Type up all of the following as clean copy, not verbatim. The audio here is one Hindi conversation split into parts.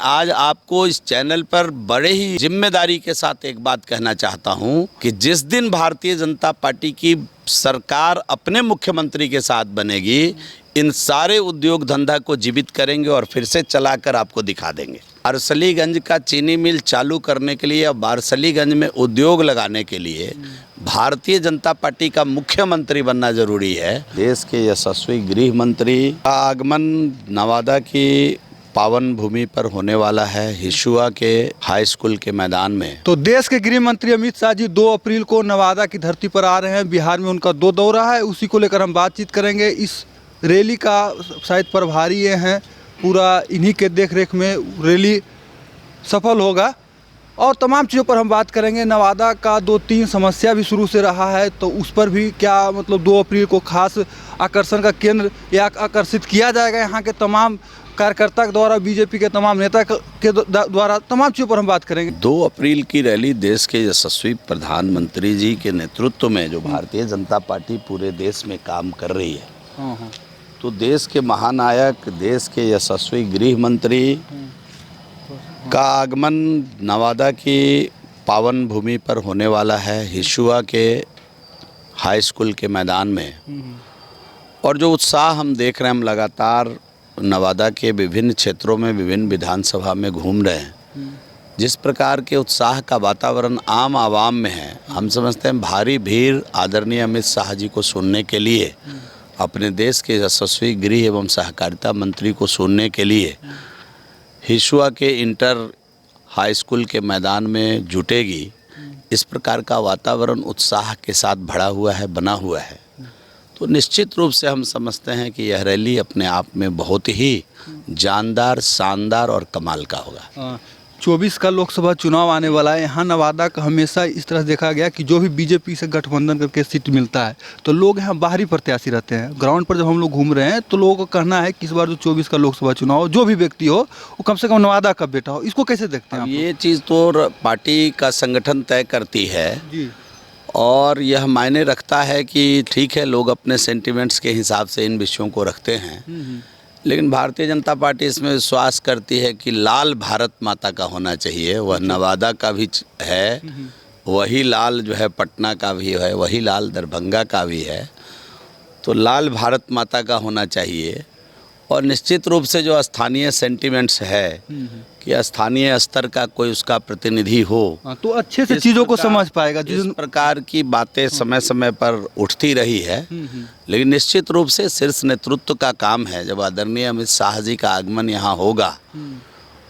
आज आपको इस चैनल पर बड़े ही जिम्मेदारी के साथ एक बात कहना चाहता हूं कि जिस दिन भारतीय जनता पार्टी की सरकार अपने मुख्यमंत्री के साथ बनेगी, इन सारे उद्योग धंधा को जीवित करेंगे और फिर से चलाकर आपको दिखा देंगे। बारसलीगंज का चीनी मिल चालू करने के लिए या बारसलीगंज में उद्योग लगाने के लिए भारतीय जनता पार्टी का मुख्यमंत्री बनना जरूरी है। देश के यशस्वी गृह मंत्री का आगमन नवादा की पावन भूमि पर होने वाला है, हिसुआ के हाई स्कूल के मैदान में। तो देश के गृह मंत्री अमित शाह जी 2 अप्रैल को नवादा की धरती पर आ रहे हैं। बिहार में उनका 2 दौरा है, उसी को लेकर हम बातचीत करेंगे। इस रैली का शायद प्रभारी ये हैं, पूरा इन्हीं के देखरेख में रैली सफल होगा और तमाम चीज़ों पर हम बात करेंगे। नवादा का 2-3 समस्या भी शुरू से रहा है, तो उस पर भी क्या मतलब 2 अप्रैल को खास आकर्षण का केंद्र या आकर्षित किया जाएगा यहाँ के तमाम कार्यकर्ता के द्वारा, बीजेपी के तमाम नेता के द्वारा, तमाम चीज़ों पर हम बात करेंगे। 2 अप्रैल की रैली देश के यशस्वी प्रधानमंत्री जी के नेतृत्व में जो भारतीय जनता पार्टी पूरे देश में काम कर रही है, तो देश के महानायक, देश के यशस्वी गृह मंत्री का आगमन नवादा की पावन भूमि पर होने वाला है, हिसुआ के हाई स्कूल के मैदान में। और जो उत्साह हम देख रहे हैं, हम लगातार नवादा के विभिन्न क्षेत्रों में, विभिन्न विधानसभा में घूम रहे हैं, जिस प्रकार के उत्साह का वातावरण आम आवाम में है, हम समझते हैं भारी भीड़ आदरणीय अमित शाह जी को सुनने के लिए, अपने देश के यशस्वी गृह एवं सहकारिता मंत्री को सुनने के लिए हिसुआ के इंटर हाई स्कूल के मैदान में जुटेगी। इस प्रकार का वातावरण उत्साह के साथ भरा हुआ है, बना हुआ है। तो निश्चित रूप से हम समझते हैं कि यह रैली अपने आप में बहुत ही जानदार, शानदार और कमाल का होगा। 24 का लोकसभा चुनाव आने वाला है। यहाँ नवादा का हमेशा इस तरह देखा गया कि जो भी बीजेपी से गठबंधन करके सीट मिलता है तो लोग यहाँ बाहरी प्रत्याशी रहते हैं। ग्राउंड पर जब हम लोग घूम रहे हैं तो लोगों का कहना है कि इस बार जो 24 का लोकसभा चुनाव जो भी व्यक्ति हो वो कम से कम नवादा का बेटा हो। इसको कैसे देखते हैं आप? ये चीज़ तो पार्टी का संगठन तय करती है जी। और यह मायने रखता है कि ठीक है, लोग अपने सेंटिमेंट्स के हिसाब से इन विषयों को रखते हैं, लेकिन भारतीय जनता पार्टी इसमें विश्वास करती है कि लाल भारत माता का होना चाहिए। वह नवादा का भी है, वही लाल जो है पटना का भी है, वही लाल दरभंगा का भी है। तो लाल भारत माता का होना चाहिए। और निश्चित रूप से जो स्थानीय सेंटिमेंट्स है कि स्थानीय स्तर का कोई उसका प्रतिनिधि हो, तो अच्छे से चीज़ों को समझ पाएगा। इस प्रकार की बातें समय समय पर उठती रही है, लेकिन निश्चित रूप से शीर्ष नेतृत्व का काम है, जब आदरणीय अमित शाह जी का आगमन यहाँ होगा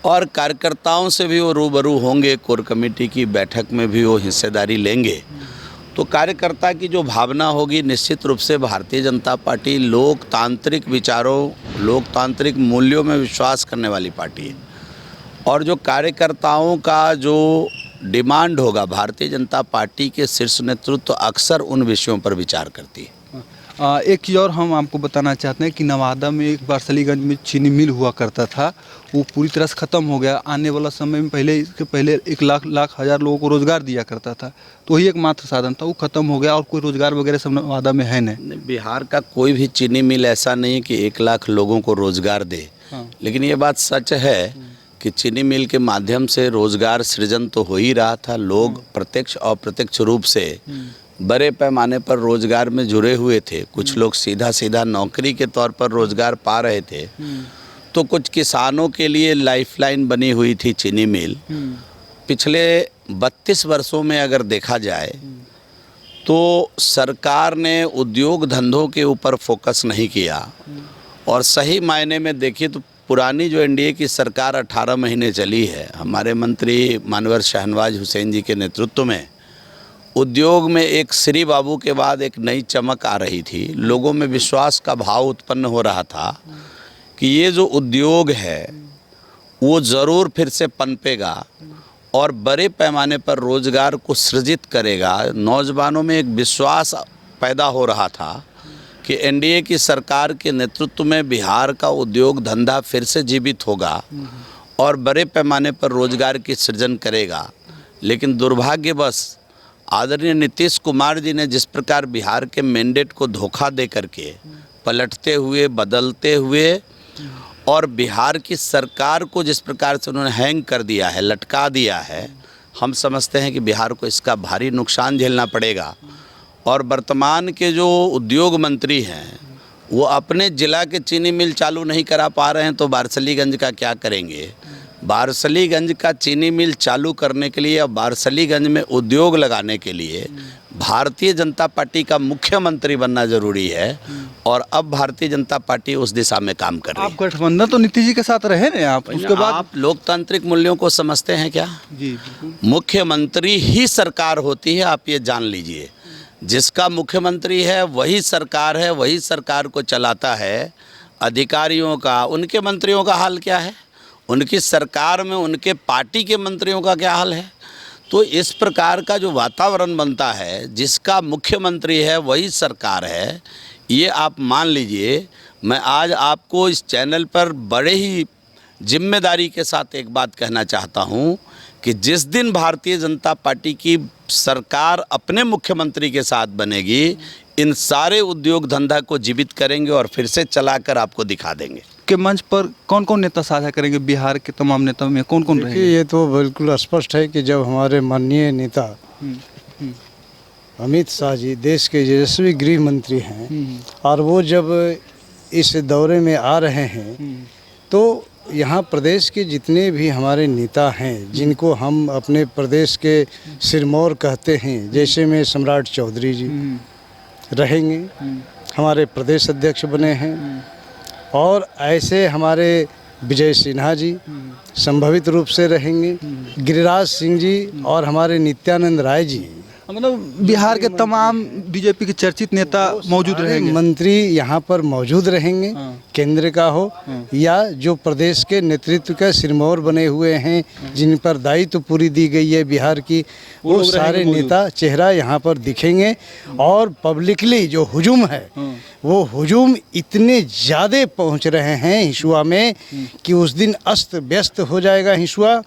और कार्यकर्ताओं से भी वो रूबरू होंगे, कोर कमेटी की बैठक में भी वो हिस्सेदारी लेंगे, तो कार्यकर्ता की जो भावना होगी, निश्चित रूप से भारतीय जनता पार्टी लोकतांत्रिक विचारों, लोकतांत्रिक मूल्यों में विश्वास करने वाली पार्टी है। और जो कार्यकर्ताओं का जो डिमांड होगा, भारतीय जनता पार्टी के शीर्ष नेतृत्व अक्सर उन विषयों पर विचार करती है। एक चीज़ और हम आपको बताना चाहते हैं कि नवादा में एक बारसलीगंज में चीनी मिल हुआ करता था, वो पूरी तरह से ख़त्म हो गया। आने वाला समय में इसके पहले 1 लाख हज़ार लोगों को रोज़गार दिया करता था, तो वही एकमात्र साधन था, वो ख़त्म हो गया और कोई रोज़गार वगैरह सब नवादा में है नहीं। बिहार का कोई भी चीनी मिल ऐसा नहीं है कि 1 लाख लोगों को रोज़गार दे, लेकिन ये बात सच है कि चीनी मिल के माध्यम से रोज़गार सृजन तो हो ही रहा था। लोग प्रत्यक्ष और अप्रत्यक्ष रूप से बड़े पैमाने पर रोज़गार में जुड़े हुए थे। कुछ लोग सीधा नौकरी के तौर पर रोज़गार पा रहे थे, तो कुछ किसानों के लिए लाइफलाइन बनी हुई थी चीनी मिल। पिछले 32 वर्षों में अगर देखा जाए तो सरकार ने उद्योग धंधों के ऊपर फोकस नहीं किया। और सही मायने में देखिए तो पुरानी जो एनडीए की सरकार 18 महीने चली है, हमारे मंत्री मानवर शहनवाज हुसैन जी के नेतृत्व में उद्योग में एक श्री बाबू के बाद एक नई चमक आ रही थी। लोगों में विश्वास का भाव उत्पन्न हो रहा था कि ये जो उद्योग है वो ज़रूर फिर से पनपेगा और बड़े पैमाने पर रोज़गार को सृजित करेगा। नौजवानों में एक विश्वास पैदा हो रहा था कि एनडीए की सरकार के नेतृत्व में बिहार का उद्योग धंधा फिर से जीवित होगा और बड़े पैमाने पर रोज़गार की सृजन करेगा। लेकिन दुर्भाग्यवश आदरणीय नीतीश कुमार जी ने जिस प्रकार बिहार के मैंडेट को धोखा दे करके, पलटते हुए, बदलते हुए और बिहार की सरकार को जिस प्रकार से उन्होंने हैंग कर दिया है, लटका दिया है, हम समझते हैं कि बिहार को इसका भारी नुकसान झेलना पड़ेगा। और वर्तमान के जो उद्योग मंत्री हैं वो अपने ज़िला के चीनी मिल चालू नहीं करा पा रहे हैं तो बारसलीगंज का क्या करेंगे। बारसलीगंज का चीनी मिल चालू करने के लिए और बारसलीगंज में उद्योग लगाने के लिए भारतीय जनता पार्टी का मुख्यमंत्री बनना जरूरी है और अब भारतीय जनता पार्टी उस दिशा में काम कर रही है। आप गठबंधन तो नीतीश जी के साथ रहे ना, आप उसके बाद आप लोकतांत्रिक मूल्यों को समझते हैं क्या? जी मुख्यमंत्री ही सरकार होती है, आप ये जान लीजिए। जिसका मुख्यमंत्री है वही सरकार है, वही सरकार को चलाता है। अधिकारियों का, उनके मंत्रियों का हाल क्या है, उनकी सरकार में उनके पार्टी के मंत्रियों का क्या हाल है। तो इस प्रकार का जो वातावरण बनता है, जिसका मुख्यमंत्री है वही सरकार है, ये आप मान लीजिए। मैं आज आपको इस चैनल पर बड़े ही जिम्मेदारी के साथ एक बात कहना चाहता हूँ कि जिस दिन भारतीय जनता पार्टी की सरकार अपने मुख्यमंत्री के साथ बनेगी, इन सारे उद्योग धंधा को जीवित करेंगे और फिर से चलाकर आपको दिखा देंगे। के मंच पर कौन कौन नेता साझा करेंगे? बिहार के तमाम नेताओं में कौन कौन रहेंगे? ये तो बिल्कुल स्पष्ट है कि जब हमारे माननीय नेता अमित शाह जी देश के यशस्वी गृह मंत्री हैं और वो जब इस दौरे में आ रहे हैं तो यहाँ प्रदेश के जितने भी हमारे नेता हैं, जिनको हम अपने प्रदेश के सिरमौर कहते हैं, जैसे में सम्राट चौधरी जी रहेंगे, हमारे प्रदेश अध्यक्ष बने हैं, और ऐसे हमारे विजय सिन्हा जी संभावित रूप से रहेंगे, गिरिराज सिंह जी और हमारे नित्यानंद राय जी, मतलब बिहार के तमाम बीजेपी के चर्चित नेता मौजूद रहेंगे। मंत्री यहाँ पर मौजूद रहेंगे, केंद्र का हो या जो प्रदेश के नेतृत्व का सिरमौर बने हुए हैं, जिन पर दायित्व पूरी दी गई है बिहार की, वो सारे नेता चेहरा यहाँ पर दिखेंगे। और पब्लिकली जो हुजूम है वो हुजूम इतने ज़्यादा पहुँच रहे हैं हिसुआ में कि उस दिन अस्त व्यस्त हो जाएगा हिसुआ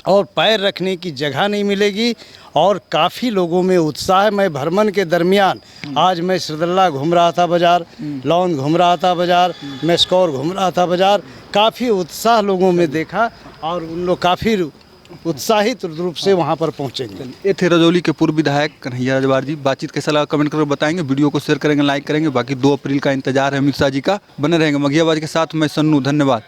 और पैर रखने की जगह नहीं मिलेगी। और काफ़ी लोगों में उत्साह है। मैं भ्रमण के दरमियान आज मैं सिरदल्ला घूम रहा था बाज़ार, लौंग घूम रहा था बाज़ार, मेस्कौर घूम रहा था बाज़ार, काफ़ी उत्साह लोगों में देखा और उन लोग काफ़ी उत्साहित रूप से वहाँ पर पहुँचेंगे। ये थे रजौली के पूर्व विधायक कन्हैया रजवार जी। बातचीत कैसा लगा कमेंट करके बताएंगे, वीडियो को शेयर करेंगे, लाइक करेंगे। बाकी 2 अप्रैल का इंतजार है अमित शाह जी का। बने रहेंगे मघियाबाज के साथ। मैं सन्नू, धन्यवाद।